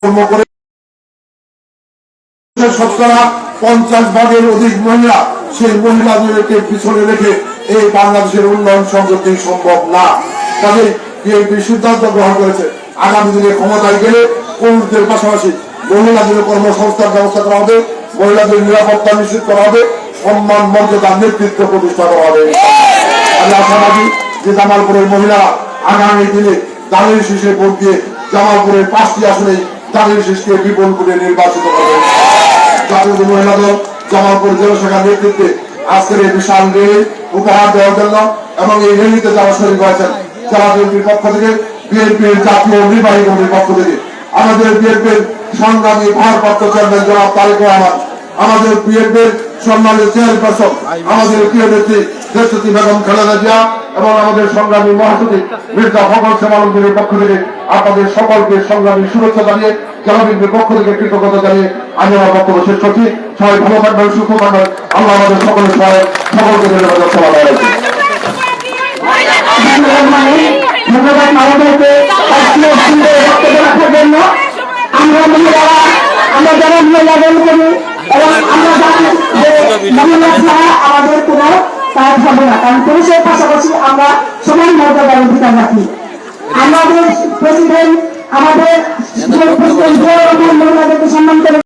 করে শতকরা 50% অধিক মহিলা, সেই মহিলাদেরকে পিছনে রেখে এই বাংলাদেশের উন্নয়ন সংগতি সম্ভব না। কাজে বিএনপি সিদ্ধান্ত গ্রহণ করেছে আগামী দিনে ক্ষমতায় গেলে পুরুষদের পাশাপাশি মহিলাদের কর্মসংস্থান ব্যবস্থা করা হবে, মহিলাদের নিরাপত্তা নিশ্চিত করা হবে, সম্মান মর্যাদার নেতৃত্ব প্রতিষ্ঠা করা হবে। আমি আশাবাদী যে জামালপুরের মহিলারা আগামী দিনে দাঁড়িয়ে শীষে ভোট দিয়ে জামালপুরের 5টি আসনে দাঁড়িয়ে শীষকে বিপুল করে নির্বাচিত করবে। জাতীয় মহিলা দল জামালপুর জেলা শাখার নেতৃত্বে আজকের এই বিশাল রেলি উপহার দেওয়ার জন্য এবং এই রেলিতে যারা শরীর হয়েছেন জেলা বিএনপির পক্ষ থেকে, বিএনপির জাতীয় নির্বাহী কমিটির পক্ষ থেকে, আমাদের বিএনপির সংগ্রামী ভারপ্রাপ্ত চেয়ারম্যান জনাব তারেক রহমান, আমাদের বিএনপির সম্মানিত চেয়ারপারসন আমাদের প্রিয় নেত্রী দেশনেত্রী বেগম খালেদা জিয়া এবং আমাদের সংগ্রামী মহাসচিব মির্জা ফখরুল ইসলাম আলমগীরের পক্ষ থেকে আপনাদের সকলকে সংগ্রামী শুভেচ্ছা জানিয়ে জেলা বিএনপির পক্ষ থেকে কৃতজ্ঞতা জানিয়ে আমি আমার বক্তব্য শেষ করছি। সবাই ভালো থাকবেন, সুস্থ থাকবেন। আল্লাহ আমাদের সকলের সহায়, সকলকে ধন্যবাদ। ধন্যবাদ আমাদেরকে বক্তব্য রাখার জন্য। আমরা মহিলারা আমরা যারা মহিলা দল করি এবং আমরা জানি যে মহিলা ছাড়া আমাদের কোনো কাজ হবে না, কারণ পুরুষের পাশাপাশি আমরা সমান মর্যাদার অধিকার রাখি। আমাদের প্রেসিডেন্ট আমাদের মহিলাদেরকে সম্মান করে